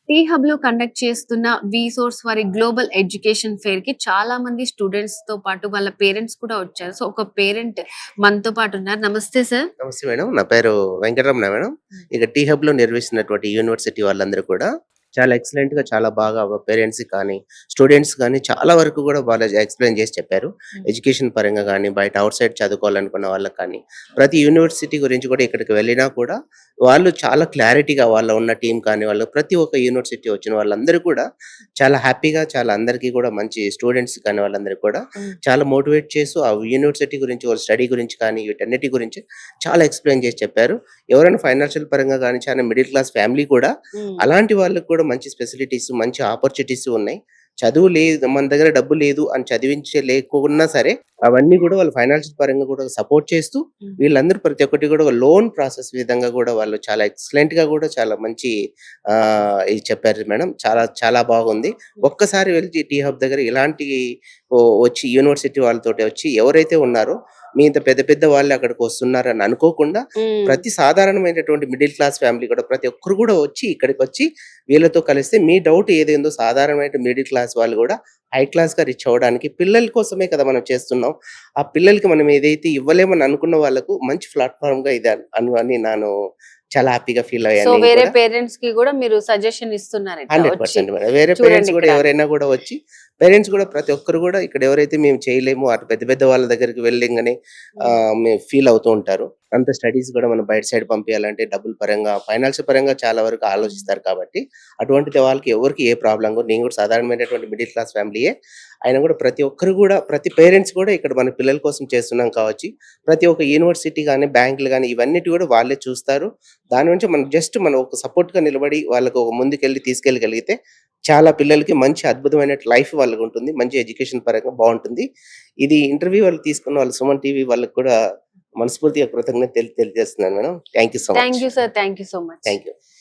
Tea hub లో conduct చేస్తున్న విసోర్స్ వారి గ్లోబల్ ఎడ్యుకేషన్ ఫెయిర్ కి చాలా మంది స్టూడెంట్స్ తో పాటు వాళ్ళ పేరెంట్స్ కూడా వచ్చారు. సో ఒక పేరెంట్ మనతో పాటు ఉన్నారు. నమస్తే సార్. నమస్తే మేడం. నా పేరు వెంకటరమణ మేడం. ఇక టీ హబ్‌లో నిర్వహిస్తున్నటువంటి యూనివర్సిటీ వాళ్ళందరూ కూడా చాలా ఎక్సలెంట్‌గా చాలా బాగా పేరెంట్స్‌కి కానీ, స్టూడెంట్స్ కానీ చాలా వరకు కూడా వాళ్ళు ఎక్స్‌ప్లెయిన్ చేసి చెప్పారు. ఎడ్యుకేషన్ పరంగా గానీ, బయట ఔట్ సైడ్ చదువుకోవాలనుకున్న వాళ్ళకి కానీ, ప్రతి యూనివర్సిటీ గురించి కూడా ఇక్కడికి వెళ్ళినా కూడా వాళ్ళు చాలా క్లారిటీగా వాళ్ళ ఉన్న టీమ్ కానీ, వాళ్ళు ప్రతి ఒక్క యూనివర్సిటీ వచ్చిన వాళ్ళందరూ కూడా చాలా హ్యాపీగా చాలా అందరికీ కూడా మంచి స్టూడెంట్స్ కానీ వాళ్ళందరికీ కూడా చాలా మోటివేట్ చేస్తూ ఆ యూనివర్సిటీ గురించి, వాళ్ళ స్టడీ గురించి కానీ వీటన్నిటి గురించి చాలా ఎక్స్‌ప్లెయిన్ చేసి చెప్పారు. ఎవరైనా ఫైనాన్షియల్ పరంగా గానీ, చాలా మిడిల్ క్లాస్ ఫ్యామిలీ కూడా అలాంటి వాళ్ళకి కూడా మంచి ఫెసిలిటీస్, మంచి ఆపర్చునిటీస్ ఉన్నాయి. చదువు లేదు, మన దగ్గర డబ్బు లేదు అని చదివించలేకున్నా సరే, అవన్నీ కూడా వాళ్ళు ఫైనాన్షియల్ పరంగా కూడా సపోర్ట్ చేస్తూ, వీళ్ళందరూ ప్రతి ఒక్కటి కూడా లోన్ ప్రాసెస్ విధంగా కూడా వాళ్ళు చాలా ఎక్సలెంట్‌గా కూడా చాలా మంచి ఇది చెప్పారు మేడం. చాలా చాలా బాగుంది. ఒక్కసారి వెళ్లి టీ హబ్ దగ్గర ఇలాంటి వచ్చి యూనివర్సిటీ వాళ్ళతోటి వచ్చి ఎవరైతే ఉన్నారో, మీ ఇంత పెద్ద పెద్ద వాళ్ళు అక్కడికి వస్తున్నారని అనుకోకుండా ప్రతి సాధారణమైనటువంటి మిడిల్ క్లాస్ ఫ్యామిలీ కూడా ప్రతి ఒక్కరు కూడా వచ్చి ఇక్కడికి వచ్చి వీళ్ళతో కలిస్తే మీ డౌట్ ఏదేందో సాధారణమైన మిడిల్ క్లాస్ వాళ్ళు కూడా హై క్లాస్ గా రీచ్ అవ్వడానికి పిల్లల కోసమే కదా మనం చేస్తున్నాం. ఆ పిల్లలకి మనం ఏదైతే ఇవ్వలేమని అనుకున్న వాళ్ళకు మంచి ప్లాట్ఫామ్ గా ఇది అని నేను చాలా హ్యాపీగా ఫీల్ సో అయ్యాను. వేరే పేరెంట్స్ కి కూడా మీరు సజెషన్ ఇస్తున్నారు ఇట్లా వచ్చి 100% మేడం. వేరే చూడండి పేరెంట్స్ కూడా ఇక్కడ. ఎవరైనా కూడా వచ్చి పేరెంట్స్ కూడా ప్రతి ఒక్కరు కూడా ఇక్కడ ఎవరైతే మేము చేయలేము అటు పెద్ద పెద్ద వాళ్ళ దగ్గరికి వెళ్ళంగానే మేము ఫీల్ అవుతూ ఉంటారు. అంత స్టడీస్ కూడా మనం బయట సైడ్ పంపించాలంటే డబ్బుల పరంగా, ఫైనాన్షియల్ పరంగా చాలా వరకు ఆలోచిస్తారు కాబట్టి అటువంటి వాళ్ళకి ఎవరికి ఏ ప్రాబ్లం కూడా, నేను కూడా సాధారణమైనటువంటి మిడిల్ క్లాస్ ఫ్యామిలీయే అయినా కూడా ప్రతి ఒక్కరు కూడా ప్రతి పేరెంట్స్ కూడా ఇక్కడ మన పిల్లల కోసం చేస్తున్నాం కావచ్చు. ప్రతి ఒక్క యూనివర్సిటీ కానీ, బ్యాంకులు కానీ ఇవన్నిటి కూడా వాళ్ళే చూస్తారు. దాని నుంచి మనం జస్ట్ మనం ఒక సపోర్ట్‌గా నిలబడి వాళ్ళకి ఒక ముందుకెళ్ళి తీసుకెళ్ళగలిగితే చాలా పిల్లలకి మంచి అద్భుతమైన లైఫ్ వాళ్ళకి ఉంటుంది. మంచి ఎడ్యుకేషన్ పరంగా బావుంటుంది. ఇది ఇంటర్వ్యూ వాళ్ళు తీసుకున్న వాళ్ళు సుమన్ టీవీ వాళ్ళకి కూడా మనస్ఫూర్తిగా కృతజ్ఞతలు తెలియజేస్తున్నాను madam. Thank you so much. Thank you sir. Thank you so much. Thank you.